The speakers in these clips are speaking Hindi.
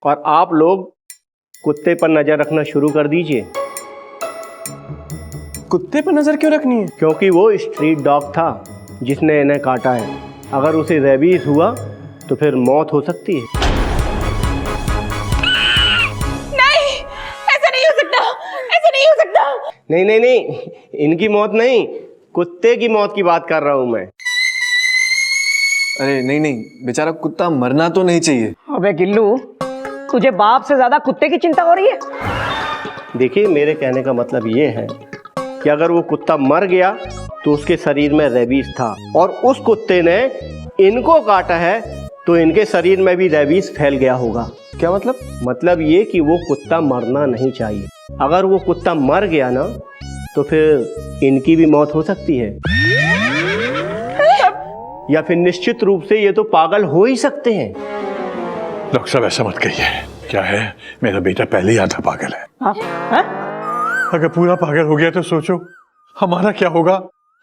और आप लोग कुत्ते पर नजर रखना शुरू कर दीजिए। कुत्ते पर नजर क्यों रखनी है? क्योंकि वो स्ट्रीट डॉग था जिसने इन्हें काटा है। अगर उसे रेबीज हुआ तो फिर मौत हो सकती है। नहीं, ऐसा नहीं हो सकता, ऐसा नहीं हो सकता। नहीं नहीं नहीं, इनकी मौत नहीं, कुत्ते की मौत की बात कर रहा हूं मैं। अरे नहीं नहीं, बेचारा कुत्ता मरना तो नहीं चाहिए। अबे गिल्लू, तुझे बाप से ज्यादा कुत्ते की चिंता हो रही है? देखिए, मेरे कहने का मतलब ये है कि अगर वो कुत्ता मर गया तो उसके शरीर में रेबीज था और उस कुत्ते ने इनको काटा है तो इनके शरीर में भी रेबीज फैल गया होगा। क्या मतलब? मतलब ये कि वो कुत्ता मरना नहीं चाहिए। अगर वो कुत्ता मर गया ना तो फिर इनकी भी मौत हो सकती है, या फिर निश्चित रूप से ये तो पागल हो ही सकते हैं। डॉक्टर साहब ऐसा मत कहिए। क्या है, मेरा बेटा पहले ही आधा पागल है। हाँ? अगर पूरा पागल हो गया तो सोचो हमारा क्या होगा,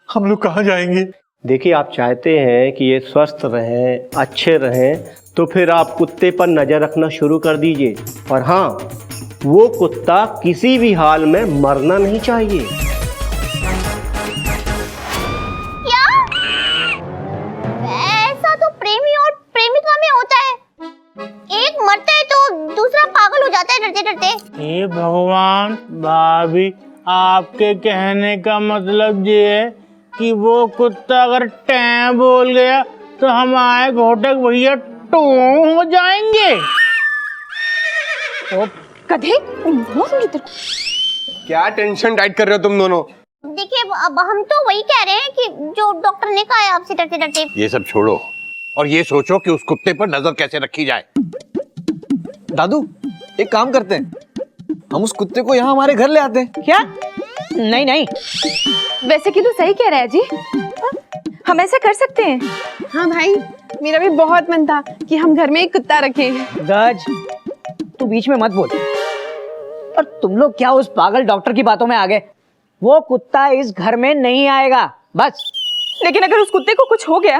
हम लोग कहाँ जाएंगे? देखिए, आप चाहते हैं कि ये स्वस्थ रहें, अच्छे रहें, तो फिर आप कुत्ते पर नजर रखना शुरू कर दीजिए। और हाँ, वो कुत्ता किसी भी हाल में मरना नहीं चाहिए। क्या? ऐसा तो प्रेमी और प्रेमिका में होता है, एक मरता है तो दूसरा पागल हो जाता है डरते डरते। हे भगवान, भाभी आपके कहने का मतलब ये है कि वो कुत्ता अगर टैं बोल गया तो हमारे घोटक भैया टू हो जाएंगे। गधे, क्या टेंशन डाइट कर रहे हो तुम दोनों? देखिए, अब हम तो वही कह रहे हैं कि जो डॉक्टर ने कहा है आपसे डरते डरते। ये सब छोड़ो और ये सोचो कि उस कुत्ते पर नजर कैसे रखी जाए। दादू, एक काम करते हैं, हम उस कुत्ते को यहाँ हमारे घर ले आते हैं। क्या? नहीं नहीं, वैसे कि तो सही कह रहा है जी, हम ऐसा कर सकते हैं। हाँ भाई, मेरा भी बहुत मन था कि हम घर में एक कुत्ता रखें। गज, तू बीच में मत बोल। और तुम लोग क्या उस पागल डॉक्टर की बातों में आ गए? वो कुत्ता इस घर में नहीं आएगा, बस। लेकिन अगर उस कुत्ते को कुछ हो गया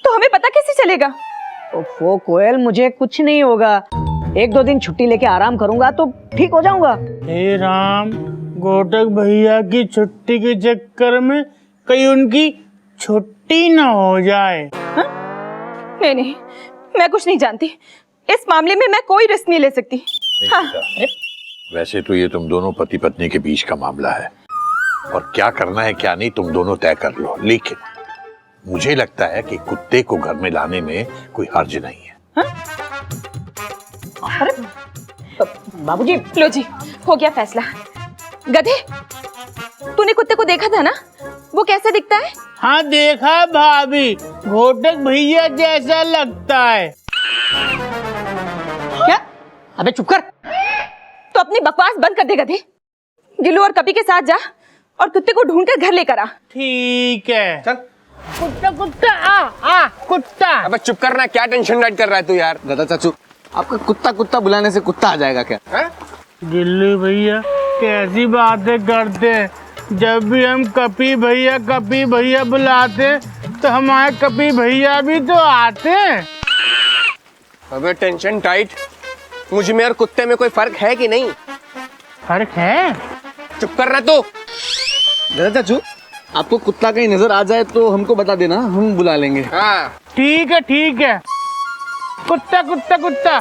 तो हमें पता कैसे चलेगा? ओफो कोयल, मुझे कुछ नहीं होगा। 1-2 दिन छुट्टी लेके आराम करूंगा तो ठीक हो जाऊंगा। हे राम, घोटक भैया की छुट्टी के चक्कर में कहीं उनकी छुट्टी ना हो जाए। हा? नहीं नहीं, मैं कुछ नहीं जानती। इस मामले में मैं कोई रिस्क नहीं ले सकती। हाँ। वैसे तो ये तुम दोनों पति पत्नी के बीच का मामला है और क्या करना है क्या नहीं तुम दोनों तय कर लो, लेकिन मुझे लगता है कि कुत्ते को घर में लाने में कोई हर्ज नहीं है। बाबूजी, लो जी, हो गया फैसला। गधे, तूने कुत्ते को देखा था ना? वो कैसा दिखता है? हाँ देखा भाभी, घोटक भैया जैसा लगता है। क्या? अबे चुप कर। तो अपनी बकवास बंद कर दे गधे। गिल्लू और कपी के साथ जा और कुत्ते को ढूंढ कर घर लेकर आ। ठीक है। चल। कुत्ता कुत्ता आ कुत्ता। अबे चुप करना, क्या टेंशन डाइट कर रहा है तू यार? दादा चाचू, आपका कुत्ता कुत्ता बुलाने से कुत्ता आ जाएगा क्या? गिल्लू भैया कैसी बातें करते हैं। जब भी हम कपी भैया बुलाते तो हमारे कपी भैया भी तो आते हैं। अबे टेंशन टाइट, मुझ में और कुत्ते में कोई फर्क है कि नहीं? फर्क है? चुप करना तू। दादा चाचू, आपको कुत्ता कहीं नजर आ जाए तो हमको बता देना, हम बुला लेंगे। हाँ ठीक है ठीक है। कुत्ता कुत्ता कुत्ता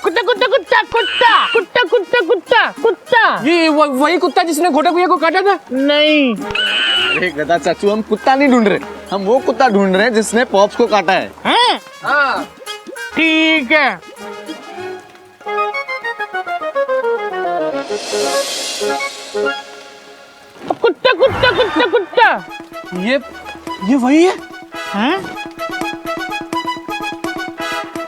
कुत्ता कुत्ता कुत्ता कुत्ता कुत्ता कुत्ता कुत्ता कुत्ता। ये वही कुत्ता जिसने घोटक भैया को काटा था? नहीं। अरे दादा चाचू, हम कुत्ता नहीं ढूंढ रहे, हम वो कुत्ता ढूंढ रहे हैं जिसने पॉप्स को काटा है। हैं? हाँ ठीक है। कुत्ता कुत्ता कुत्ता कुत्ता। ये वही है? हैं?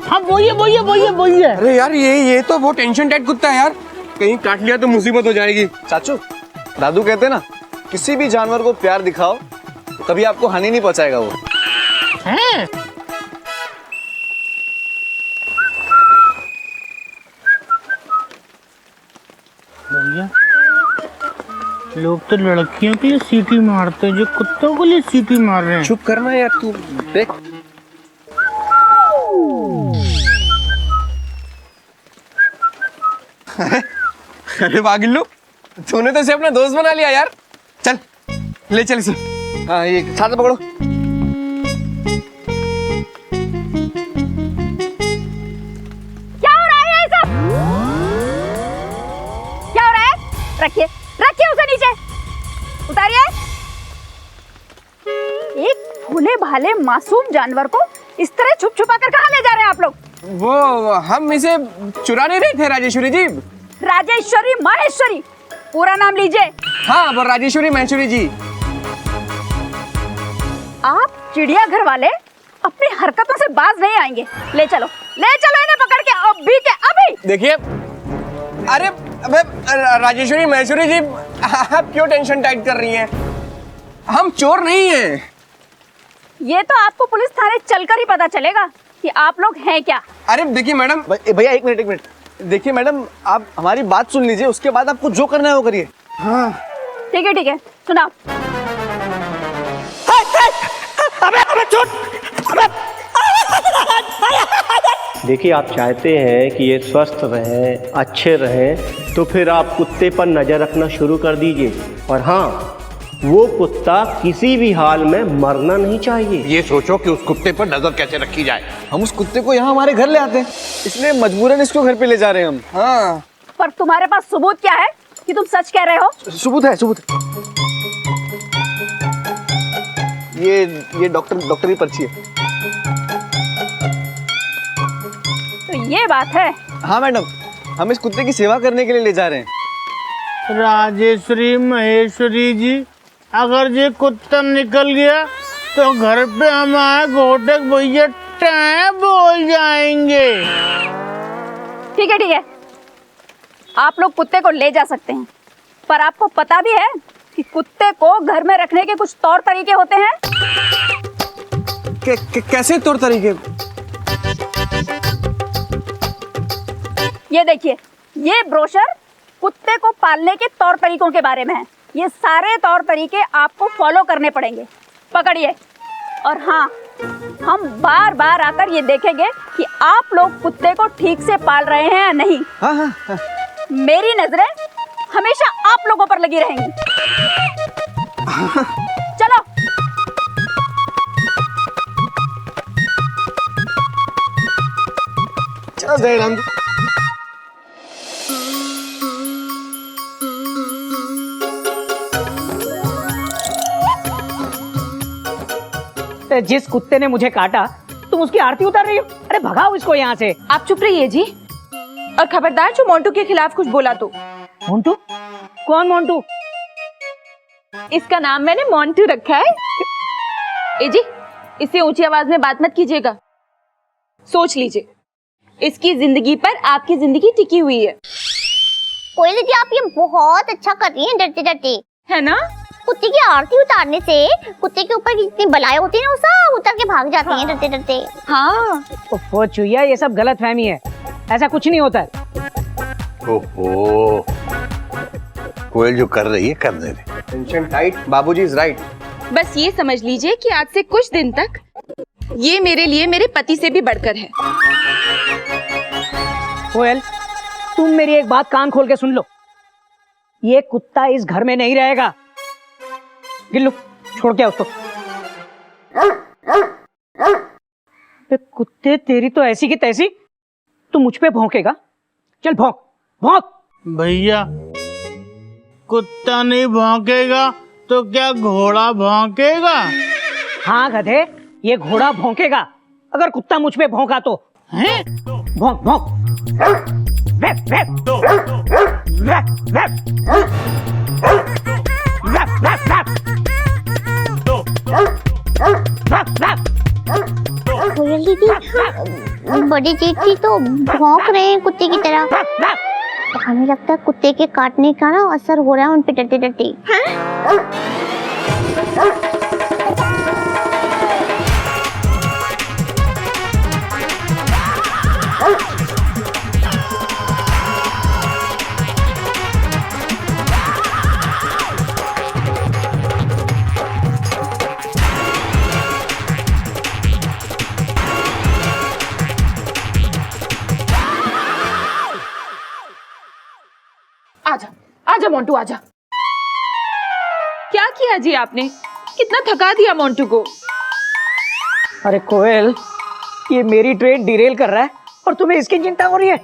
हाँ वही है। अरे यार, ये तो वो टेंशन टाइट कुत्ता है यार, कहीं काट लिया तो मुसीबत हो जाएगी। चाचू, दादू कहते ना, किसी भी जानवर को प्यार दिखाओ तो कभी आपको हानि नहीं पहुंचाएगा वो। हैं? भैया, लोग तो लड़कियों के लिए सीटी मारते हैं, जो कुत्तों के लिए सीटी मार रहे हैं। चुप करना यार, तू देख। अरे वागिल्लू, तूने तो इसे अपना दोस्त बना लिया यार। चल ले चल इसे। हाँ ये साथ पकड़ो। क्या हो रहा है ये सब? क्या हो रहा है? रखिए रखिए उसे नीचे, उतारिए। एक भोले भाले मासूम जानवर को इस तरह छुप छुपा कर कहाँ ले जा रहे हैं आप लोग? वो हम इसे चुरा नहीं रहे थे राजेश्वरी जी। राजेश्वरी माहेश्वरी, पूरा नाम लीजिए। हाँ वो राजेश्वरी महेश्वरी जी। आप चिड़ियाघर वाले अपनी हरकतों से बाज नहीं आएंगे। ले चलो इन्हें पकड़ के अभी के अभी। देखिए, अरे अबे राजेश्वरी महेश्वरी जी, आप क्यों टेंशन टाइट कर रही हैं? हम चोर नहीं हैं। ये तो आपको पुलिस थाने चलकर ही पता चलेगा कि आप लोग हैं क्या। अरे देखिए मैडम, भैया एक मिनट। देखिए मैडम, आप हमारी बात सुन लीजिए, उसके बाद आपको जो करना है वो करिए। हाँ ठीक है सुनाओ। देखिए, आप चाहते हैं कि ये स्वस्थ रहें, अच्छे रहें, तो फिर आप कुत्ते पर नज़र रखना शुरू कर दीजिए। और हाँ, वो कुत्ता किसी भी हाल में मरना नहीं चाहिए। ये सोचो कि उस कुत्ते पर नजर कैसे रखी जाए। हम उस कुत्ते को यहाँ हमारे घर ले आते हैं, इसलिए मजबूरन इसको घर पे ले जा रहे हैं हम। हाँ पर तुम्हारे पास सबूत क्या है कि तुम सच कह रहे हो? सबूत है। ये डॉक्टर की पर्ची है। तो ये बात है। हाँ मैडम, हम इस कुत्ते की सेवा करने के लिए ले जा रहे हैं। राजेश्वरी महेश्वरी जी, अगर ये कुत्ता निकल गया तो घर पे हमारे घोटक भैया टैं बोल जाएंगे। ठीक है आप लोग कुत्ते को ले जा सकते हैं, पर आपको पता भी है कि कुत्ते को घर में रखने के कुछ तौर तरीके होते हैं। कैसे तौर तरीके? ये देखिए, ये ब्रोशर कुत्ते को पालने के तौर तरीकों के बारे में है। ये सारे तौर तरीके आपको फॉलो करने पड़ेंगे। पकड़िए। और हाँ, हम बार बार आकर ये देखेंगे कि आप लोग कुत्ते को ठीक से पाल रहे हैं या नहीं। हाँ। मेरी नजरें हमेशा आप लोगों पर लगी रहेंगी। चलो। चलो जयराम। जिस कुत्ते ने मुझे काटा तुम उसकी आरती उतार रही हो? अरे भगाओ इसको यहाँ से। आप चुप रहिए जी, और खबरदार जो मोंटू के खिलाफ कुछ बोला तो। मोंटू? कौन मोंटू? इसका नाम मैंने मोंटू रखा है। ए जी, इससे ऊंची आवाज में बात मत कीजिएगा। सोच लीजिए, इसकी जिंदगी पर आपकी जिंदगी टिकी हुई है। कोयल दीदी, आप ये बहुत अच्छा कर रही हैं, डरते डरते, है ना? कुत्ते की आरती उतारने से कुत्ते के ऊपर जितनी बलाएं होती है ना, वो सब उतर के भाग जाती हैं डरते डरते। हाँ। वो चुईया, ये सब गलत फहमी है, ऐसा कुछ नहीं होता है। ओहो, कोयल जो कर रही है करने दे। टेंशन टाइट, बाबूजी इज राइट। बस ये समझ लीजिए कि आज से कुछ दिन तक ये मेरे लिए मेरे पति से भी बढ़कर है। कोयल, तुम मेरी एक बात कान खोल के सुन लो, ये कुत्ता इस घर में नहीं रहेगा। गिल्लू, छोड़ के उसको। कुत्ते, तेरी तो ऐसी की तैसी, तू मुझ पे भौंकेगा? चल भौंक भौंक। भैया, कुत्ता नहीं भौंकेगा तो क्या घोड़ा भौंकेगा? हाँ गधे, ये घोड़ा भौंकेगा अगर कुत्ता मुझ पे भौंका तो। हैं? भौंक भौंक। वैप वैप वैप वैप वैप वैप वैप। कोयल दीदी, बड़ी जीत थी तो भौंक रहे हैं कुत्ते की तरह। हमें लगता है कुत्ते के काटने का ना असर हो रहा है उन पे डरते डरते। आजा मोंटू आजा। क्या किया जी आपने? कितना थका दिया मोंटू को। अरे कोयल, ये मेरी ट्रेन डिरेल कर रहा है और तुम्हें इसकी चिंता हो रही है?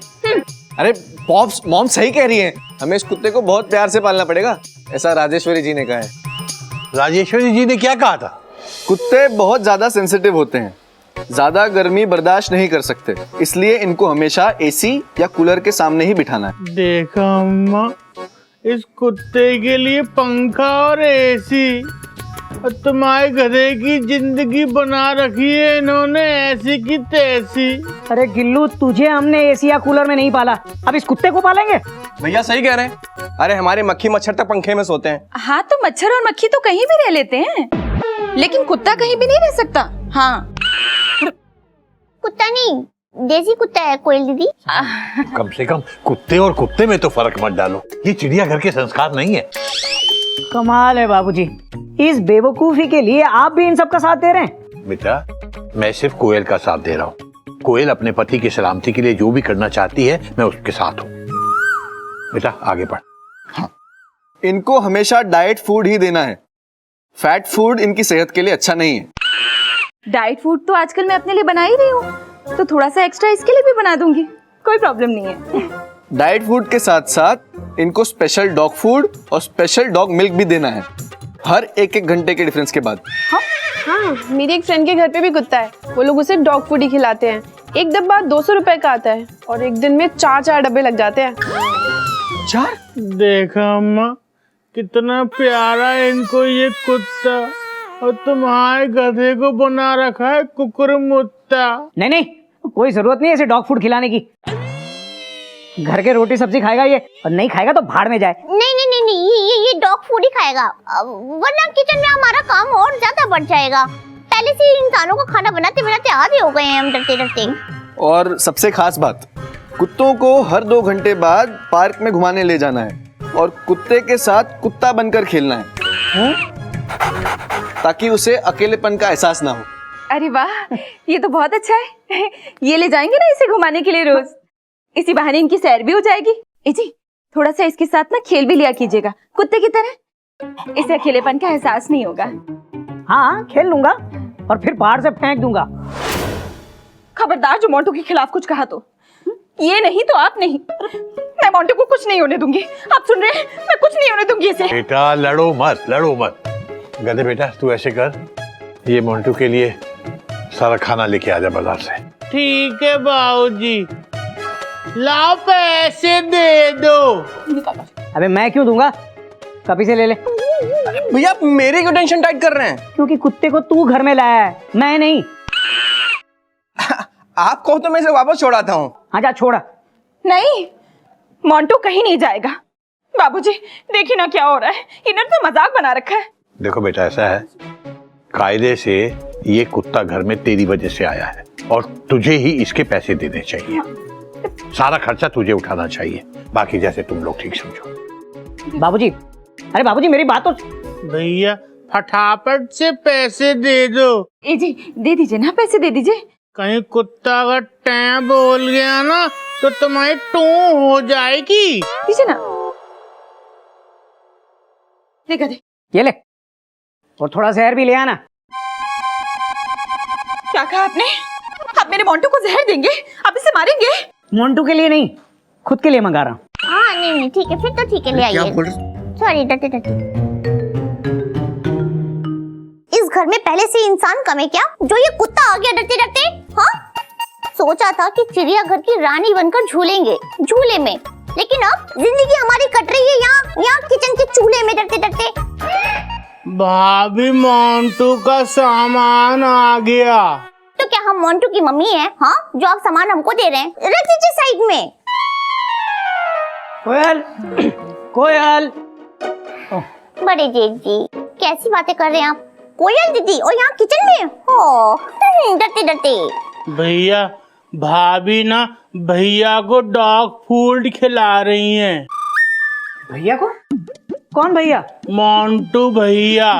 अरे पॉप्स, मॉम सही कह रही है, हमें इस कुत्ते को बहुत प्यार से पालना पड़ेगा, ऐसा राजेश्वरी जी ने कहा है। राजेश्वरी जी ने क्या कहा था? कुत्ते बहुत ज्यादा सेंसिटिव होते हैं, ज्यादा गर्मी बर्दाश्त नहीं कर सकते, इसलिए इनको हमेशा एसी या कूलर के सामने ही बिठाना है। देखा अम्मा, इस कुत्ते के लिए पंखा और एसी, और तुम्हारे गधे की जिंदगी बना रखी है इन्होंने ऐसी की तैसी। अरे गिल्लू, तुझे हमने एसी या कूलर में नहीं पाला, अब इस कुत्ते को पालेंगे? भैया सही कह रहे हैं, अरे हमारे मक्खी मच्छर तक पंखे में सोते हैं। हाँ तो मच्छर और मक्खी तो कहीं भी रह लेते हैं, लेकिन कुत्ता कहीं भी नहीं रह सकता। हाँ कुत्ता नहीं, देसी कुत्ता है कोयल दीदी। कम से कम कुत्ते और कुत्ते में तो फर्क मत डालो, ये चिड़ियाघर के संस्कार नहीं है। कमाल है बाबूजी, इस बेवकूफी के लिए आप भी इन सब का साथ दे रहे हैं। बेटा, मैं सिर्फ कोयल का साथ दे रहा हूँ। कोयल अपने पति की सलामती के लिए जो भी करना चाहती है, मैं उसके साथ हूँ। बेटा आगे बढ़। हाँ, इनको हमेशा डाइट फूड ही देना है, फैट फूड इनकी सेहत के लिए अच्छा नहीं है। डाइट फूड तो आजकल मैं अपने लिए बना ही रही हूँ, तो थोड़ा सा एक्स्ट्रा इसके लिए भी बना दूंगी, कोई प्रॉब्लम नहीं है। डाइट फूड के साथ साथ इनको स्पेशल डॉग फूड और स्पेशल डॉग मिल्क भी देना है, हर एक घंटे के डिफरेंस के बाद। हाँ, मेरी एक फ्रेंड के घर पे भी कुत्ता है, वो लोग उसे डॉग फूड ही खिलाते हैं। एक डब्बा 200 रुपए का आता है और एक दिन में 4 डब्बे लग जाते हैं। 4? देखा अम्मा, कितना प्यारा है इनको ये कुत्ता, और तुम्हारे गधे को बना रखा है कुकुरमुत्ता। नहीं नहीं, कोई जरूरत नहीं है इसे डॉग फूड खिलाने की। घर के रोटी सब्जी खाएगा ये, और नहीं खाएगा तो भाड़ में जाए। नहीं नहीं नहीं नहीं, ये डॉग फूड ही खाएगा, वरना किचन में हमारा काम और ज्यादा बढ़ जाएगा। पहले से ही इंसानों को खाना बनाते बनाते आदि हो गए हैं हम, डरते डरते। और सबसे खास बात, कुत्तों को हर 2 घंटे बाद पार्क में घुमाने ले जाना है और कुत्ते के साथ कुत्ता बनकर खेलना है, ताकि उसे अकेलेपन का एहसास ना हो। अरे वाह, ये तो बहुत अच्छा है। ये ले जाएंगे ना इसे घुमाने के लिए रोज, इसी बहाने इनकी सैर भी हो जाएगी। जी, थोड़ा सा इसके साथ ना खेल भी लिया कीजिएगा, कुत्ते की तरह, इसे अकेलेपन का एहसास नहीं होगा। हाँ, खेल लूंगा और फिर बाहर से फेंक दूंगा। खबरदार जो मोंटू के खिलाफ कुछ कहा तो, ये नहीं तो आप नहीं, मैं मोंटू को कुछ नहीं होने दूंगी। आप सुन रहे हैं, मैं कुछ नहीं होने दूंगी इसे। बेटा लड़ो मत, लड़ो मत। गधे बेटा, तू ऐसे कर, ये मोंटू के लिए सारा खाना लेके आजा बाजार से। ठीक है बाबूजी, लाओ पैसे दे दो। अबे मैं क्यों दूंगा, कभी से ले ले। भैया आप मेरे क्यों टेंशन टाइट कर रहे हैं? क्योंकि कुत्ते को तू घर में लाया है, मैं नहीं। आप कहो तो मैं इसे वापस छोड़ाता हूँ। हाँ जा, छोड़ा। नहीं, मोंटू कहीं नहीं जाएगा। बाबूजी देखिए ना क्या हो रहा है, इन्होंने तो मजाक बना रखा है। देखो बेटा, ऐसा है, कायदे से ये कुत्ता घर में तेरी वजह से आया है और तुझे ही इसके पैसे देने चाहिए, सारा खर्चा तुझे उठाना चाहिए, बाकी जैसे तुम लोग ठीक समझो। बाबूजी, अरे बाबूजी मेरी बात तो। भैया फटाफट से पैसे दे दो। जी दे दीजिए ना, पैसे दे दीजिए। कहीं कुत्ता अगर टैं बोल गया ना तो तुम्हारी टू हो जाएगी। दीजिए ना, देखा दे। ये ले, और थोड़ा जहर भी ले आना। क्या कहा आपने? आप मेरे मोंटू को जहर देंगे? आप इसे मारेंगे? मोंटू के लिए नहीं, खुद के लिए मंगा रहा हूँ। हाँ नहीं नहीं, ठीक है, फिर तो ठीक है, ले आइए। सॉरी, डरते डरते। इस घर में पहले से इंसान कम है क्या, जो ये कुत्ता आ गया डरते डरते? हाँ, सोचा था कि चिड़ियाघर की रानी बनकर झूलेंगे झूले में, लेकिन अब जिंदगी हमारी कट रही है यहाँ किचन के चूल्हे में डरते डरते। भाभी, मोंटू का सामान आ गया। तो क्या हम मोंटू की मम्मी हैं? हाँ, जो आप सामान हमको दे रहे हैं, रख दीजिए साइड में। कोयल, कोयल। बड़े जेठ जी, कैसी बातें कर रहे हैं आप? कोयल दीदी, और यहाँ किचन में हो, डरते डरते। भैया, भाभी ना भैया को डॉग फूड खिला रही हैं। भैया को? कौन भैया? मोंटू भैया।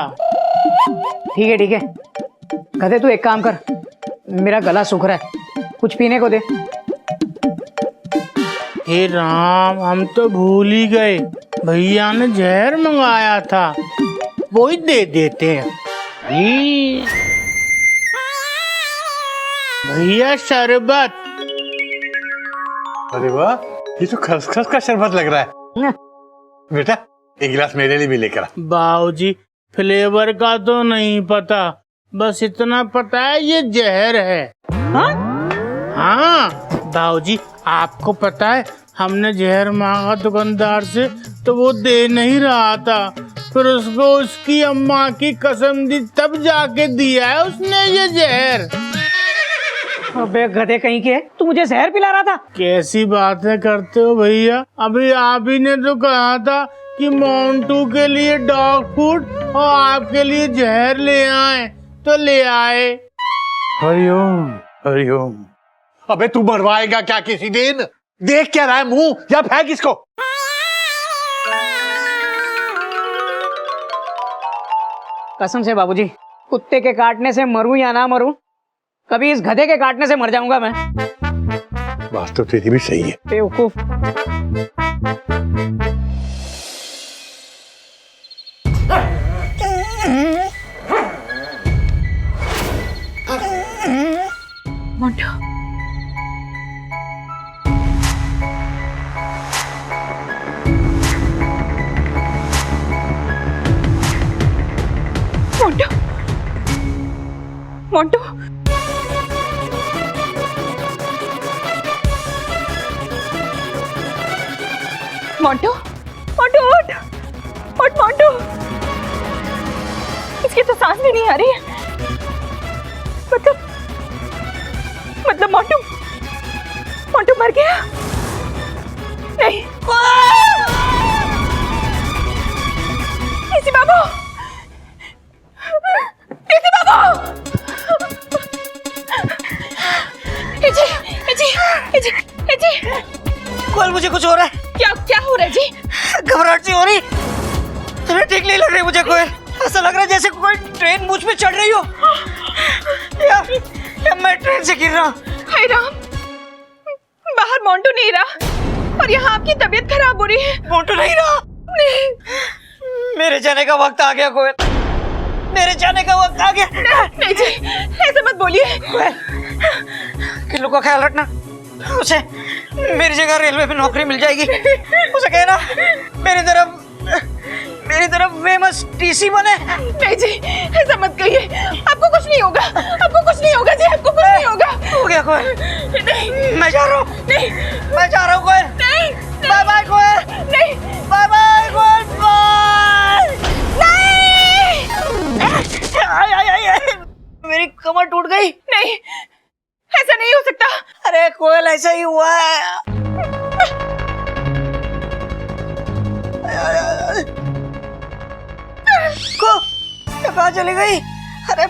ठीक है ठीक है, गधे तू एक काम कर, मेरा गला सूख रहा है, कुछ पीने को दे। हे राम, हम तो भूल ही गए, भैया ने जहर मंगाया था, वो ही दे देते हैं। भैया शरबत। अरे वाह, ये तो खसखस का शरबत लग रहा है। बेटा एक गिलास मेरे लिए भी लेकर आ। बाबूजी फ्लेवर का तो नहीं पता, बस इतना पता है ये जहर है। हाँ बाबूजी, आपको पता है हमने जहर मांगा दुकानदार से तो वो दे नहीं रहा था, फिर उसको उसकी अम्मा की कसम दी तब जाके दिया है उसने ये जहर। अबे गधे कहीं के, तू मुझे जहर पिला रहा था? कैसी बातें करते हो भैया, अभी आप ही ने तो कहा था कि मोंटू के लिए डॉग फूड और आपके लिए जहर ले आए, तो ले आए। हरिओम हरिओम। अबे तू मरवाएगा क्या किसी दिन? देख क्या रहा है मुंह, या फेंक इसको। कसम से बाबूजी, कुत्ते के काटने से मरूं या ना मरूं, कभी इस गधे के काटने से मर जाऊंगा मैं। बात तो तेरी भी सही है। बेवकूफ। मोंटू, मोंटू, मोंटू, मोंटू, मोंटू उठ, उठ मोंटू। इसकी तो सांस भी नहीं आ रही है। मतलब मोंटू, मोंटू मर गया? नहीं। इसी बाबू, इसी बाबू। जी कल मुझे कुछ हो रहा है। क्या हो रहा है जी? घबराहट सी हो रही, तुम्हें ठीक नहीं लग रही मुझे। कोई ऐसा लग रहा है जैसे कोई ट्रेन मुझ पे चढ़ रही हो, या मैं ट्रेन से गिर रहा हूँ। हाय राम, बाहर मोंटू नहीं रहा और यहाँ आपकी तबीयत खराब हो रही है। मोंटू नहीं रहा? नहीं। मेरे जाने का वक्त आ गया कोयल, मेरे जाने का वक्त आ गया। नहीं जी, ऐसे मत बोलिए। किल्लू का ख्याल रखना, उसे मेरी जगह रेलवे में नौकरी मिल जाएगी। उसे कहना मेरी तरफ फेमस टीसी बने। नहीं जी, ऐसा मत कहिए, आपको कुछ नहीं होगा, आपको कुछ नहीं होगा जी, आपको कुछ नहीं होगा। हो गया कोयल, नहीं, मैं जा रहा हूँ। नहीं, मैं जा रहा हूँ कोयल। नहीं, बाय बाय कोयल। नहीं, बाय बाय कोयल। बाय। नहीं, मेरी कमर टूट गई। नहीं, ऐसा नहीं हो सकता। अरे कोयल, ऐसा ही हुआ है। कहाँ चली गई? अरे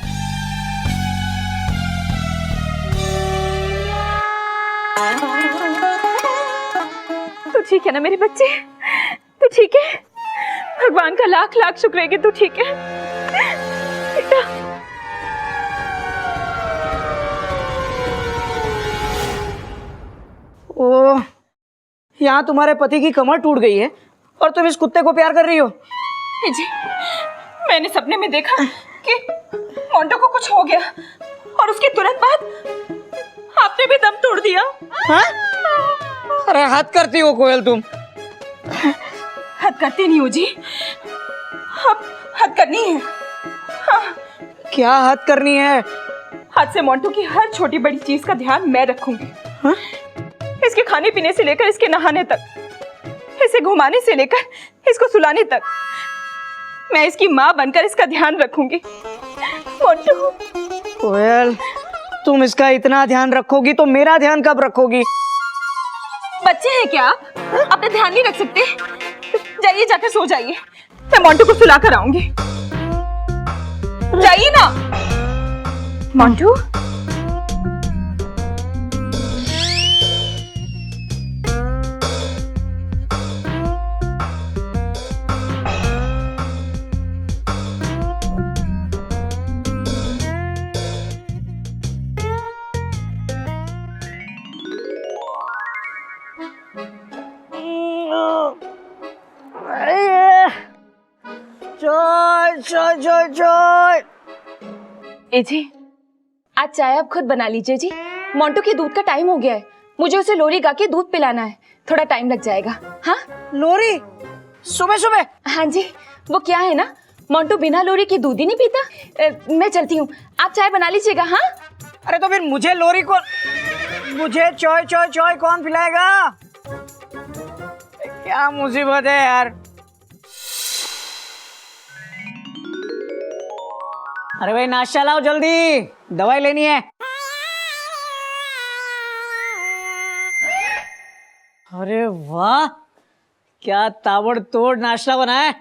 तू ठीक है ना मेरे बच्चे? तू ठीक है? भगवान का लाख लाख शुक्र है कि तू ठीक है बेटा। ओ, यहाँ तुम्हारे पति की कमर टूट गई है और तुम इस कुत्ते को प्यार कर रही हो? जी, मैंने सपने में देखा कि मोंटो को कुछ हो गया और उसके तुरंत बाद आपने भी दम तोड़ दिया। हाँ? अरे हद करती हो कोयल तुम। हद करती नहीं हो जी, अब हद करनी है। हाँ। क्या हद करनी है? आज से मोंटो की हर छोटी बड़ी चीज का ध्यान मैं रखूंगी। हाँ? इसके खाने पीने से लेकर इसके नहाने तक, इसे घुमाने से लेकर इसको सुलाने तक, मैं इसकी माँ बनकर इसका ध्यान रखूंगी। मोंटू। कोयल, तुम इसका इतना ध्यान रखोगी तो मेरा ध्यान कब रखोगी? बच्चे हैं क्या आप? अपना ध्यान नहीं रख सकते? जाइए, जाकर सो जाइए, मैं मोंटू को सुला कर आऊंगी। जाइए ना मोंटू। चाय चाय चाय। ए जी, आज चाय आप खुद बना लीजिए जी। मोंटू के दूध का टाइम हो गया है, मुझे उसे लोरी गा के दूध पिलाना है, थोड़ा टाइम लग जाएगा। हाँ लोरी सुबह सुबह? हाँ जी, वो क्या है ना, मोंटू बिना लोरी के दूध ही नहीं पीता। मैं चलती हूँ, आप चाय बना लीजिएगा। हाँ अरे तो फिर मुझे लोरी को, मुझे चाय चाय चाय कौन पिलाएगा? क्या मुसीबत है यार। अरे भाई नाश्ता लाओ जल्दी, दवाई लेनी है। अरे वाह, क्या ताबड़तोड़ नाश्ता बना है।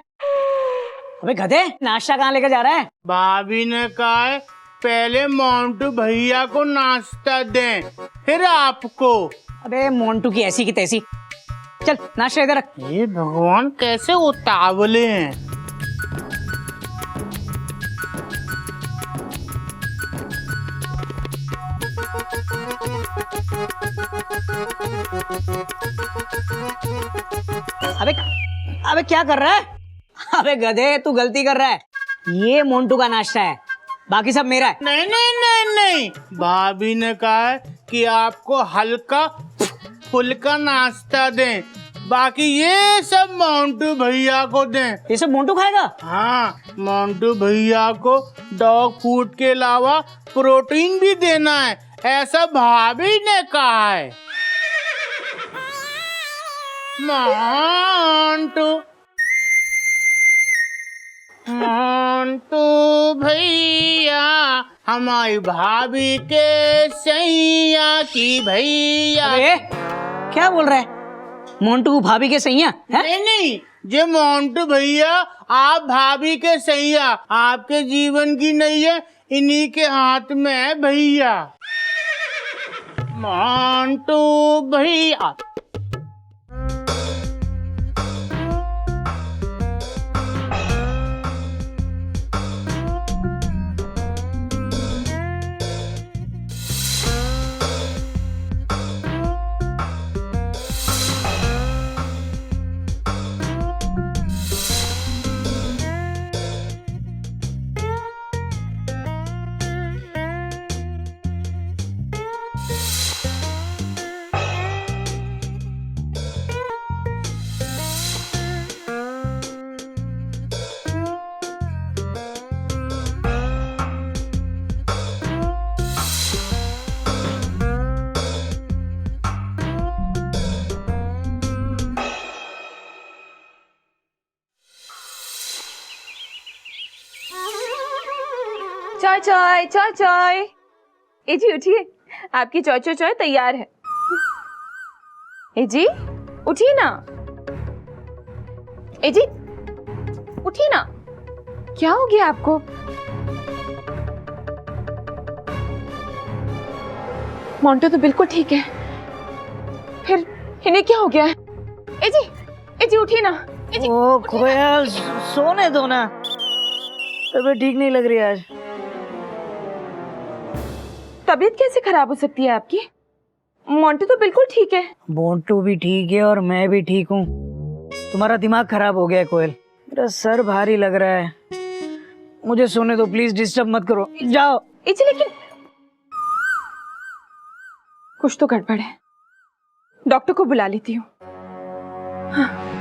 अबे गधे, नाश्ता कहाँ लेकर जा रहा है? भाभी ने कहा है पहले मोंटू भैया को नाश्ता दें, फिर आपको। अबे मोंटू की ऐसी की तैसी, चल नाश्ता इधर रख। ये भगवान कैसे उतावले हैं। अबे अबे क्या कर रहा है? अबे गधे, तू गलती कर रहा है। ये मोंटू का नाश्ता है, बाकी सब मेरा है। नहीं नहीं नहीं नहीं, भाभी ने कहा है कि आपको हल्का फुल्का नाश्ता दें, बाकी ये सब मोंटू भैया को दें। ये सब मोंटू खाएगा? हाँ, मोंटू भैया को डॉग फूड के अलावा प्रोटीन भी देना है, ऐसा भाभी ने कहा है। मोंटू मोंटू भैया हमारी भाभी के सैया की भैया। अबे क्या बोल रहा है? मोंटू को भाभी के सैया है? नहीं नहीं, जे मोंटू भैया आप भाभी के सैया, आपके जीवन की नैया इन्हीं के हाथ में है भैया। मोंटू भैया। चाय चाय चाय चाय। ए जी उठिए, आपकी चाय चाय चाय तैयार है। ए जी उठिए ना। ए जी उठिए ना, क्या हो गया आपको? मोंटू तो बिल्कुल ठीक है, फिर इन्हें क्या हो गया है? ए जी उठिए ना। ए जी ओ खोया, सोने दो ना, तबीयत ठीक नहीं लग रही आज। तबीयत कैसे खराब हो सकती है आपकी? मोंटू तो बिल्कुल ठीक है। मोंटू भी ठीक है और मैं भी ठीक हूँ। तुम्हारा दिमाग खराब हो गया है कोयल, मेरा सर भारी लग रहा है, मुझे सोने दो प्लीज, डिस्टर्ब मत करो, जाओ। जी लेकिन कुछ तो गड़बड़ है, डॉक्टर को बुला लेती हूँ। हाँ।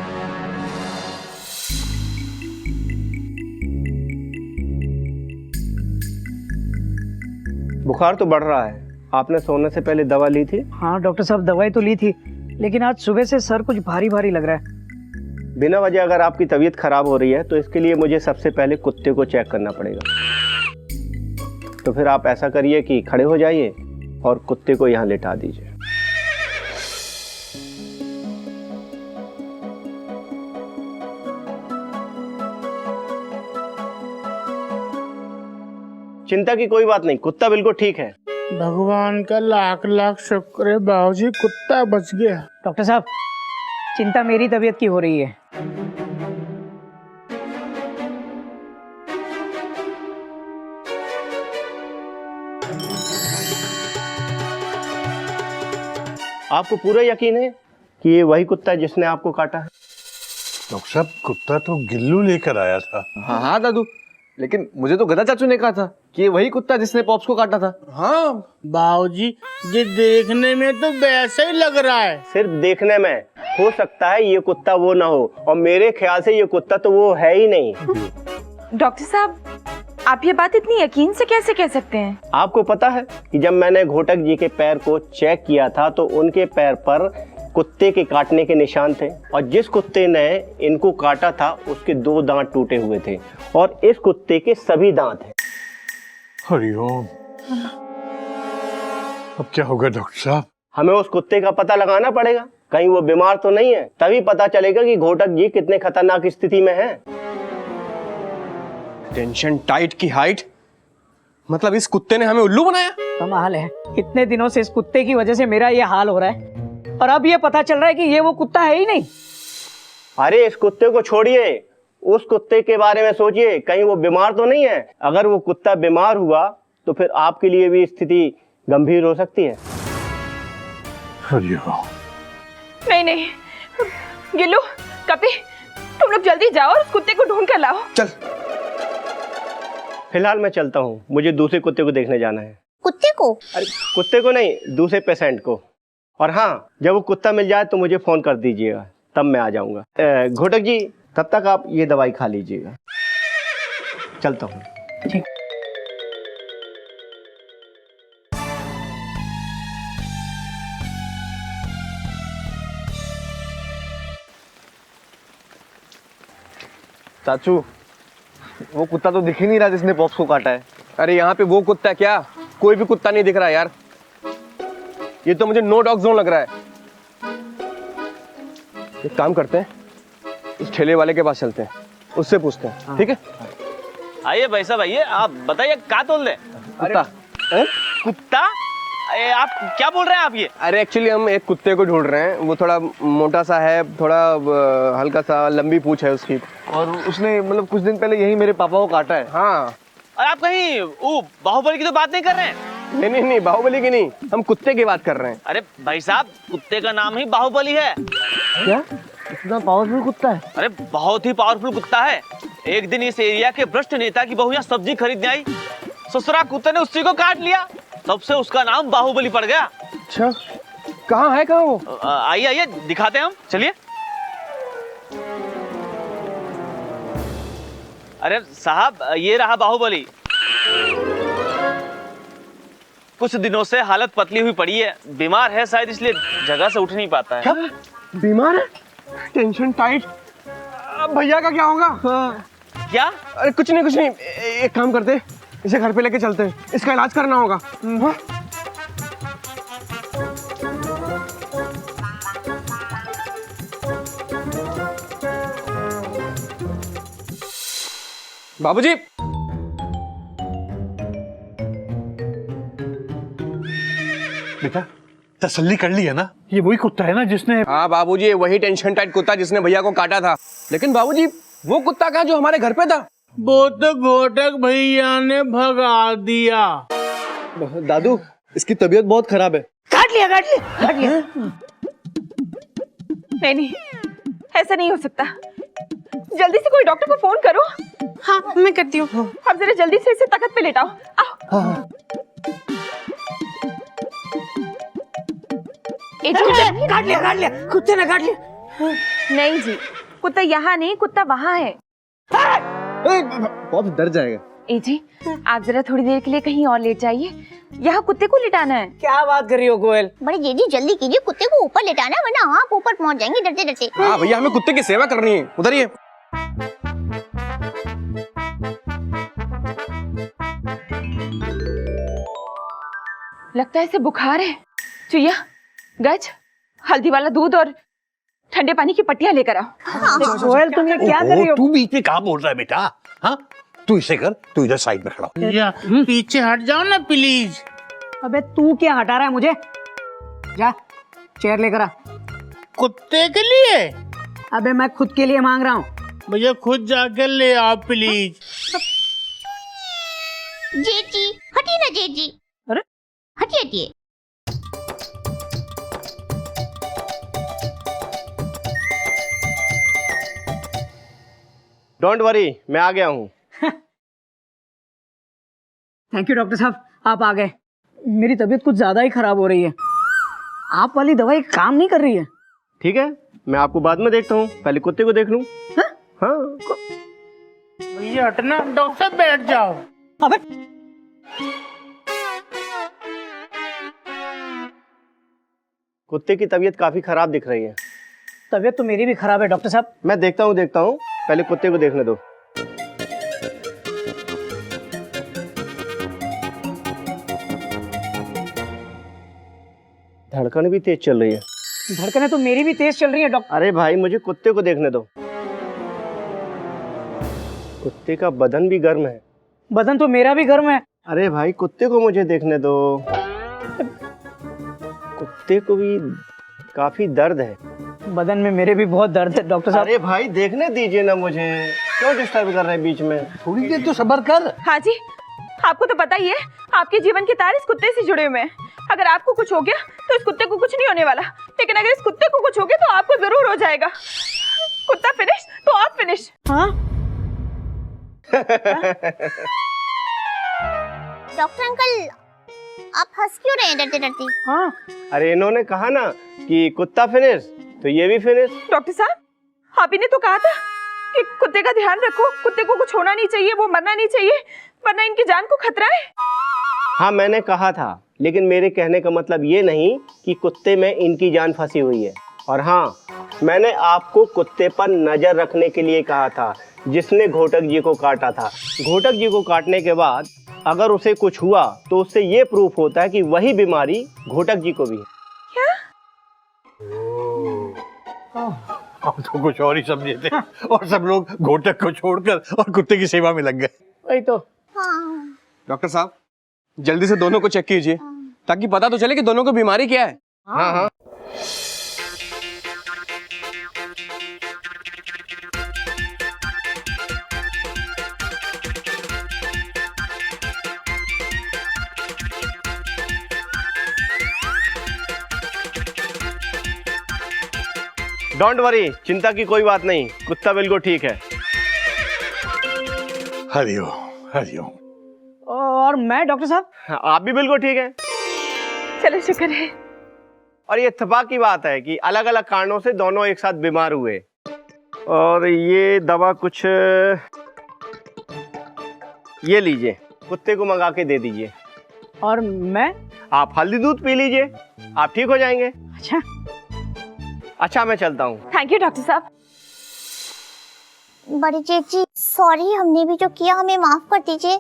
बुखार तो बढ़ रहा है, आपने सोने से पहले दवा ली थी? हाँ डॉक्टर साहब, दवाई तो ली थी, लेकिन आज सुबह से सर कुछ भारी भारी लग रहा है। बिना वजह अगर आपकी तबीयत खराब हो रही है तो इसके लिए मुझे सबसे पहले कुत्ते को चेक करना पड़ेगा। तो फिर आप ऐसा करिए कि खड़े हो जाइए और कुत्ते को यहाँ लेटा दीजिए। चिंता की कोई बात नहीं, कुत्ता बिल्कुल ठीक है। भगवान का लाख लाख शुक्र है बाबूजी, कुत्ता बच गया। डॉक्टर साहब, चिंता मेरी तबीयत की हो रही है। आपको पूरा यकीन है कि ये वही कुत्ता है जिसने आपको काटा है? डॉक्टर साहब, कुत्ता तो गिल्लू लेकर आया था। हाँ हाँ दादू, लेकिन मुझे तो गधा चाचू ने कहा था कि ये वही कुत्ता जिसने पॉप्स को काटा था। हाँ बाबूजी, ये देखने में तो वैसे ही लग रहा है। सिर्फ देखने में हो सकता है ये कुत्ता वो ना हो, और मेरे ख्याल से ये कुत्ता तो वो है ही नहीं। डॉक्टर साहब, आप ये बात इतनी यकीन से कैसे कह सकते हैं? आपको पता है कि जब मैंने घोटक जी के पैर को चेक किया था तो उनके पैर पर कुत्ते के काटने के निशान थे, और जिस कुत्ते ने इनको काटा था उसके 2 दांत टूटे हुए थे, और इस कुत्ते के सभी दांत हैं। हरिओम। अब क्या होगा डॉक्टर साहब? हमें उस कुत्ते का पता लगाना पड़ेगा, कहीं वो बीमार तो नहीं है, तभी पता चलेगा कि घोटक जी कितने खतरनाक स्थिति में हैं। टेंशन टाइट की हाइट, मतलब इस कुत्ते ने हमें उल्लू बनाया। कमाल है, इतने दिनों से इस कुत्ते की वजह से मेरा ये हाल हो रहा है, और अब ये पता चल रहा है कि ये वो कुत्ता है ही नहीं। अरे इस कुत्ते को छोड़िए, उस कुत्ते के बारे में सोचिए, कहीं वो बीमार तो नहीं है। अगर वो कुत्ता बीमार हुआ तो फिर आपके लिए भी स्थिति गंभीर हो सकती है। हरिओम। नहीं नहीं, गिल्लू, कपी, तुम लोग जल्दी जाओ और उस कुत्ते को ढूंढ कर लाओ। चल। फिलहाल मैं चलता हूँ, मुझे दूसरे कुत्ते को देखने जाना है। कुत्ते को? अरे कुत्ते को नहीं, दूसरे पेशेंट को। और हाँ, जब वो कुत्ता मिल जाए तो मुझे फोन कर दीजिएगा, तब मैं आ जाऊंगा। घोटक जी, तब तक आप ये दवाई खा लीजिएगा। चलता हूँ। ठीक। चाचू, वो कुत्ता तो दिख ही नहीं रहा जिसने पॉप्स को काटा है। अरे यहाँ पे वो कुत्ता क्या, कोई भी कुत्ता नहीं दिख रहा यार। ये तो मुझे नो डॉग जोन लग रहा है। एक काम करते हैं, इस ठेले वाले के पास चलते हैं, उससे पूछते हैं। ठीक है? आइए भाई साहब, आइए। आप बताइए क्या तोल दें? कुत्ता। कुत्ता? अरे आप क्या बोल रहे हैं आप ये? अरे एक्चुअली हम एक कुत्ते को ढूंढ रहे हैं। वो थोड़ा मोटा सा है, थोड़ा हल्का सा लंबी पूंछ है उसकी, और उसने मतलब कुछ दिन पहले यही मेरे पापा को काटा है। हाँ। और आप कहीं वो बाहुबली की तो बात नहीं कर रहे हैं? नहीं, बाहुबली की नहीं, हम कुत्ते की बात कर रहे हैं। अरे भाई साहब, कुत्ते का नाम ही बाहुबली है। क्या? इतना पावरफुल कुत्ता है? अरे बहुत ही पावरफुल कुत्ता है। एक दिन इस एरिया के भ्रष्ट नेता की बहू यहाँ सब्जी खरीदने आई, ससुरा कुत्ते ने उसी को काट लिया, तब से उसका नाम बाहुबली पड़ गया। अच्छा, कहाँ है वो? आइए आइए, दिखाते हैं हम, चलिए। अरे साहब, ये रहा बाहुबली। कुछ दिनों से हालत पतली हुई पड़ी है, बीमार है शायद, इसलिए जगह से उठ नहीं पाता है। क्या? बीमार है? Tension tight. भैया का क्या होगा? क्या? अरे कुछ नहीं, एक काम करते, इसे घर पे लेके चलते हैं, इसका इलाज करना होगा। हाँ? बाबूजी, बेटा तसल्ली कर ली है ना? ये वही कुत्ता है ना जिसने? हाँ बाबूजी, वही टेंशन टाइट कुत्ता जिसने भैया को काटा था। लेकिन बाबूजी, वो कुत्ता कहाँ जो हमारे घर पे था? वो तो घोटक भैया ने भगा दिया। दादू, इसकी तबीयत बहुत खराब है। काट लिया। नहीं, ऐसा नहीं हो सकता। जल्दी से कोई डॉक्टर को फोन करो। हाँ, मैं करती हूँ। अब जरा जल्दी से इसे तख्त पे लेटाओ। आओ। काट लिया, कुत्ते ने काट लिया। नहीं जी, कुत्ता यहाँ नहीं, कुत्ता वहाँ है। बहुत डर जाएगा। ए जी, आप जरा थोड़ी देर के लिए कहीं और लेट जाइए, यहाँ कुत्ते को लिटाना है। क्या बात कर रही हो कोयल? बड़े जीजी जल्दी कीजिए, कुत्ते को ऊपर लेटाना है, वरना आप ऊपर पहुंच जाएंगे डरते डरते। हाँ भैया, हमें कुत्ते की सेवा करनी है। उधरिए। लगता है इसे बुखार है। चुईया, गज, हल्दी वाला दूध और ठंडे पानी की पट्टियां लेकर आओ। कोयल, तुम ये क्या कर रही हो? तू बीच में कहाँ बोल रहा है बेटा? हाँ, तू इसे कर, तू इधर साइड में खड़ा हो। या पीछे हट जाओ ना प्लीज। अबे तू क्या हटा रहा है मुझे? जा, चेयर लेकर आ। कुत्ते के लिए? अबे मैं खुद के लिए मांग रहा हूँ। भैया खुद जाके ले आओ प्लीज। जेजी हटिए ना जेजी। अरे हटिए। डोंट वरी, मैं आ गया हूँ। थैंक यू डॉक्टर साहब, आप आ गए। मेरी तबीयत कुछ ज्यादा ही खराब हो रही है। आप वाली दवाई काम नहीं कर रही है। ठीक है, मैं आपको बाद में देखता हूँ, पहले कुत्ते को देख लूँ। हाँ भैया हटना, डॉक्टर साहब बैठ जाओ। अबे कुत्ते की तबीयत काफी खराब दिख रही है। तबीयत तो मेरी भी खराब है डॉक्टर साहब। मैं देखता हूँ, पहले कुत्ते को देखने दो। धड़कन भी तेज चल रही है। धड़कनें तो मेरी भी तेज चल रही है डॉक्टर। अरे भाई, मुझे कुत्ते को देखने दो। कुत्ते का बदन भी गर्म है। बदन तो मेरा भी गर्म है। अरे भाई, कुत्ते को मुझे देखने दो। कुत्ते को भी काफी दर्द है। बदन में मेरे भी बहुत दर्द है डॉक्टर साहब। अरे भाई, देखने दीजिए ना मुझे, क्यों डिस्टर्ब कर रहे हैं बीच में? थोड़ी देर तो सब्र कर। हाँ जी, आपको तो पता ही है, आपके जीवन के तार इस कुत्ते से जुड़े हुए हैं। अगर आपको कुछ हो गया तो इस कुत्ते को कुछ नहीं होने वाला, लेकिन अगर इस कुत्ते को कुछ हो गया तो आपको जरूर हो जाएगा। कुत्ता फिनिश तो आप फिनिश। हाँ? डॉक्टर अंकल, आप हंस क्यों रहे हैं डरते डरते? हाँ? अरे इन्होंने कहा ना कि कुत्ता फिनिश, तो ये भी फिनिश। डॉक्टर साहब, आप ही ने तो कहा था कि कुत्ते का ध्यान रखो, कुत्ते को कुछ होना नहीं चाहिए, वो मरना नहीं चाहिए, वरना इनकी जान को खतरा है। हाँ, मैंने कहा था, लेकिन मेरे कहने का मतलब ये नहीं कि कुत्ते में इनकी जान फंसी हुई है। और हाँ, मैंने आपको कुत्ते पर नजर रखने के लिए कहा था, जिसने घोटक जी को काटा था। घोटक जी को काटने के बाद अगर उसे कुछ हुआ तो उससे ये प्रूफ होता है कि वही बीमारी घोटक जी को भी है। हम तो कुछ और ही समझे थे, और सब लोग घोटक को छोड़कर और कुत्ते की सेवा में लग गए। वही तो। हाँ। डॉक्टर साहब, जल्दी से दोनों को चेक कीजिए, ताकि पता तो चले कि दोनों को बीमारी क्या है। हाँ हाँ। डोंट वरी, चिंता की कोई बात नहीं, कुत्ता बिल्कुल ठीक है। हरिओम हरिओम। और मैं डॉक्टर साहब? आप भी बिल्कुल ठीक है। चलो शुक्र है। और ये इत्तेफाक की बात है कि अलग अलग कारणों से दोनों एक साथ बीमार हुए। और ये दवा कुछ ये लीजिए, कुत्ते को मंगा के दे दीजिए। और मैं? आप हल्दी दूध पी लीजिए, आप ठीक हो जाएंगे। अच्छा, मैं चलता हूँ। थैंक यू डॉक्टर साहब। बड़ी चेची, सॉरी, हमने भी जो किया हमें माफ कर दीजिए।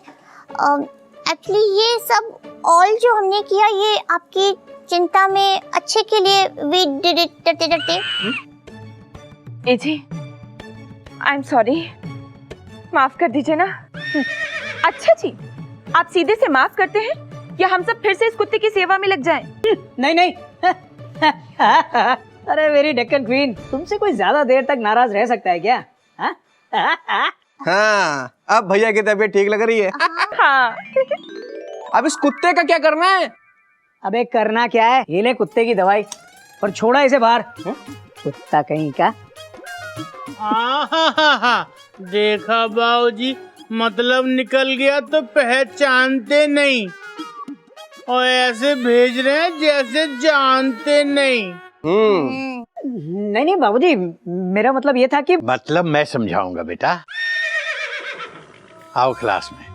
एक्चुअली ये सब ऑल जो हमने किया ये आपकी चिंता में अच्छे के लिए वी डिड इट डरते डरते। ए जी, आई एम सॉरी, माफ कर दीजिए ना। अच्छा जी, आप सीधे से माफ करते हैं या हम सब फिर से इस कुत्ते की सेवा में लग जाएं? नहीं नहीं। अरे मेरी डेक्कन क्वीन, तुमसे कोई ज्यादा देर तक नाराज रह सकता है क्या? हाँ, अब भैया की तबीयत ठीक लग रही है। हाँ। अब इस कुत्ते का क्या करना है? अबे करना क्या है, ये ले कुत्ते की दवाई और छोड़ा इसे बाहर। कुत्ता कहीं का। देखा बाबूजी, मतलब निकल गया तो पहचानते नहीं, और ऐसे भेज रहे हैं जैसे जानते नहीं। नहीं नहीं बाबूजी, मेरा मतलब ये था कि मतलब मैं समझाऊंगा बेटा। आओ क्लास में।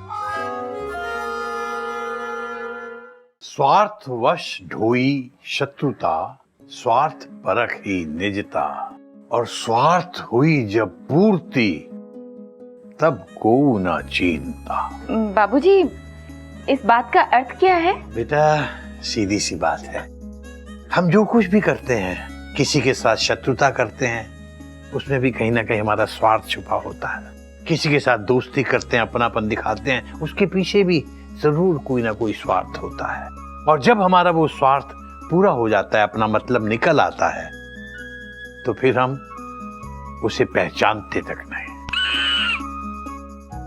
स्वार्थवश ढोई शत्रुता, स्वार्थ परख ही निजता, और स्वार्थ हुई जब पूर्ति, तब को ना चीनता। बाबूजी, इस बात का अर्थ क्या है? बेटा, सीधी सी बात है, हम जो कुछ भी करते हैं, किसी के साथ शत्रुता करते हैं, उसमें भी कहीं ना कहीं हमारा स्वार्थ छुपा होता है। किसी के साथ दोस्ती करते हैं, अपनापन दिखाते हैं, उसके पीछे भी जरूर कोई ना कोई स्वार्थ होता है। और जब हमारा वो स्वार्थ पूरा हो जाता है, अपना मतलब निकल आता है, तो फिर हम उसे पहचानते तक नहीं।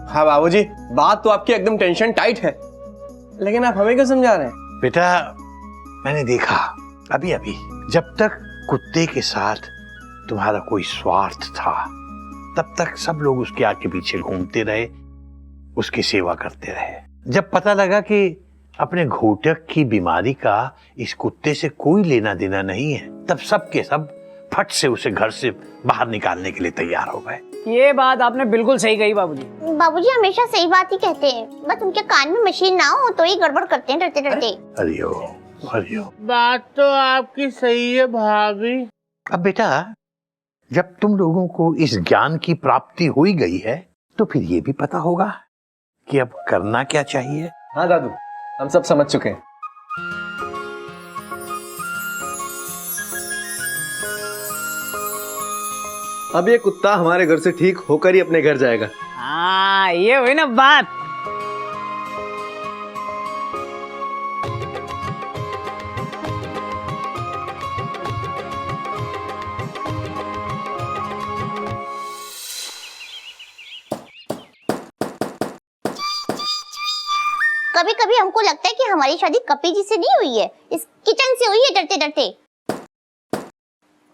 हाँ बाबूजी, बात तो आपकी एकदम टेंशन टाइट है, लेकिन आप हमें क्यों समझा रहे हैं? बेटा, मैंने देखा अभी अभी, जब तक कुत्ते के साथ तुम्हारा कोई स्वार्थ था, तब तक सब लोग उसके आगे पीछे घूमते रहे, उसकी सेवा करते रहे। जब पता लगा कि अपने घोटक की बीमारी का इस कुत्ते से कोई लेना देना नहीं है, तब सब के सब फट से उसे घर से बाहर निकालने के लिए तैयार हो गए। ये बात आपने बिल्कुल सही कही बाबूजी। बाबूजी हमेशा सही बात ही कहते हैं, बस उनके कान में मशीन ना हो तो ही गड़बड़ करते हैं डरते डरते। हरिओम हरिओम। बात तो आपकी सही है भाभी। अब बेटा, जब तुम लोगों को इस ज्ञान की प्राप्ति हुई गई है तो फिर ये भी पता होगा कि अब करना क्या चाहिए। हाँ दादू, हम सब समझ चुके हैं। अब ये कुत्ता हमारे घर से ठीक होकर ही अपने घर जाएगा। हाँ, ये हुई ना बात। कभी कभी हमको लगता है कि हमारी शादी कपी जी से नहीं हुई है, इस किचन से हुई है डरते डरते।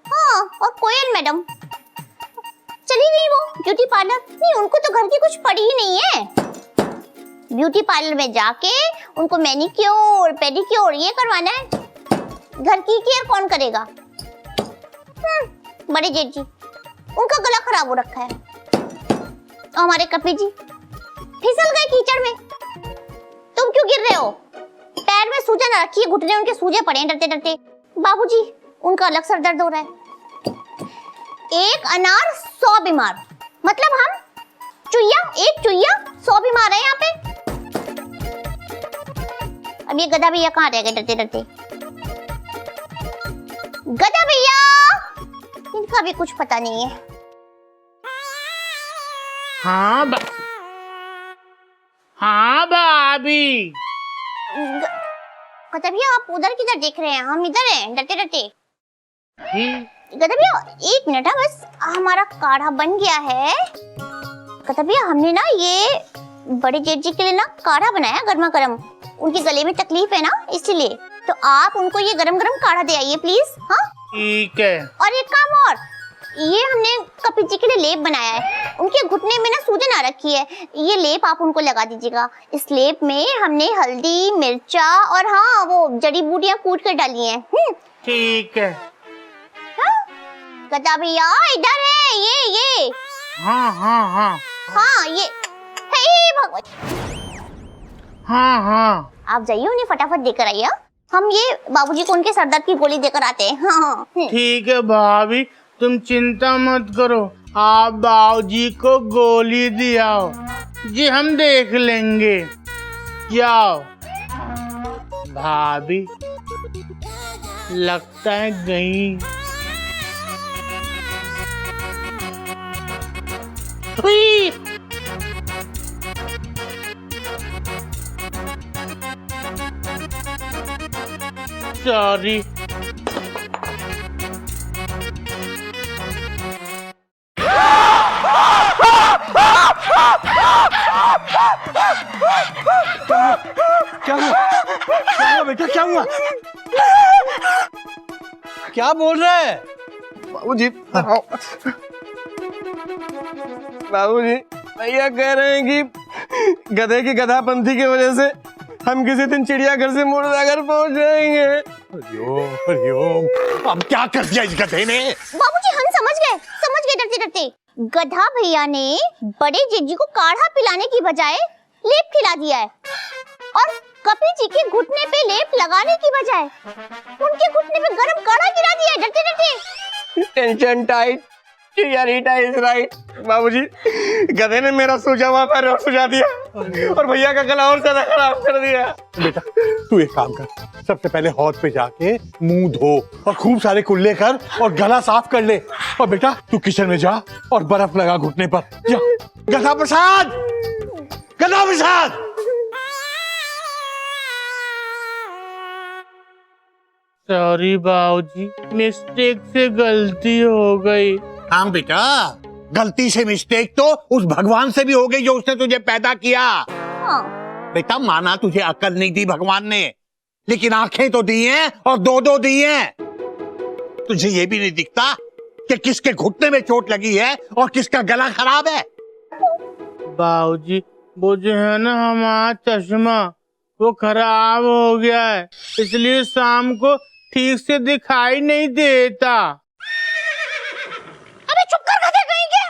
हाँ, और कोयल मैडम चली गई वो ब्यूटी पार्लर। नहीं, उनको तो घर की कुछ पड़ी ही नहीं है। ब्यूटी पार्लर में जाके उनको मैनिक्योर पेडिक्योर ये करवाना है। घर की केयर कौन करेगा? बड़े जेठ जी, उनका गला खराब हो रखा है। और हमारे कपी जी फिसल गए कीचड़ में। तुम क्यों गिर रहे हो? पैर में सूजन रखी है, घुटने उनके सूजे पड़े हैं डरते डरते। बाबूजी, उनका अलग सर दर्द हो रहा है। एक अनार 100 बीमार, मतलब हम एक चुईया 100 बीमार है यहाँ पे। अब ये गधा भैया कहाँ रह गए डरते डरते? गधा भैया, इनका भी कुछ पता नहीं है। हाँ हाँ भाभी। गधा भैया, आप उधर किधर देख रहे हैं? हम इधर हैं डरते डरते। गधा भैया एक मिनट, बस हमारा काढ़ा बन गया है। गधा भैया, हमने ना ये बड़े जेठ जी के लिए ना काढ़ा बनाया गर्मा गर्म। उनके गले में तकलीफ है ना, इसीलिए। तो आप उनको ये गरम गरम काढ़ा दे आइए प्लीज। हाँ ठीक है। और एक काम और, ये हमने कपिल जी के लिए लेप बनाया है। उनके घुटने में ना सूजन आ रखी है, ये लेप आप उनको लगा दीजिएगा। इस लेप में हमने हल्दी, मिर्चा और हाँ वो जड़ी बूटियां कूट कर डाली हैं। ठीक है। गधा भैया इधर है, ये हाँ हाँ हाँ हाँ ये हे भगवान। हाँ आप जाइए, उन्हें फटाफट देकर आइए। हम ये बाबूजी को उनके सरदर्द की गोली देकर आते हैं। हाँ ठीक है भाभी, तुम चिंता मत करो, आप बाबूजी को गोली दियाओ जी, हम देख लेंगे। जाओ भाभी, लगता है गई। सॉरी। क्या हुआ बेटा, क्या हुआ? क्या बोल रहा है? बाबूजी, बाबूजी, भैया कह रहे हैं कि गधे की गधापंथी की वजह से हम किसी दिन चिड़ियाघर से मुर्दाघर पहुंच जाएंगे। हरिओम हरिओम। अब क्या कर दिया इस गधे ने? बाबूजी, हम समझ गए डरते डरते। गधा भैया ने बड़े जेठ जी को काढ़ा पिलाने की बजाय लेप खिला दिया है, और कपिल जी के घुटने पे लेप लगाने की बजाय उनके घुटने पे गरम काढ़ा गिरा दिया है डरते डरते। टेंशन टाइट, चिड़िया इज राइट। बाबूजी, गधे ने मेरा सूजा हुआ पैर और सुझा दिया और भैया का गला और ज्यादा खराब कर दिया। बेटा तू एक काम कर, सबसे पहले हौद पे जाके मुंह धो और खूब सारे कुल्ले कर और गला साफ कर ले। और बेटा तू किचन में जा और बर्फ लगा घुटने पर। जा। गधा प्रसाद, गधा प्रसाद। सॉरी बाबूजी, मिस्टेक से गलती हो गई। हाँ बेटा, गलती से मिस्टेक तो उस भगवान से भी हो गई जो उसने तुझे पैदा किया। बेटा माना तुझे अकल नहीं दी भगवान ने, लेकिन आंखें तो दी हैं और दो दी हैं। तुझे ये भी नहीं दिखता कि किसके घुटने में चोट लगी है और किसका गला खराब है। बाबूजी, वो जो है ना हमारा चश्मा वो खराब हो गया है, इसलिए शाम को ठीक से दिखाई नहीं देता। अबे चुप कर गधे कहीं के।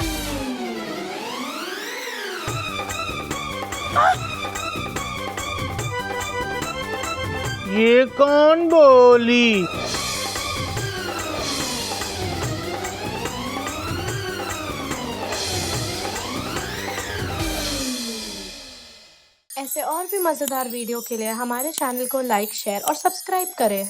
ये कौन बोली? ऐसे और भी मज़ेदार वीडियो के लिए हमारे चैनल को लाइक, शेयर और सब्सक्राइब करें।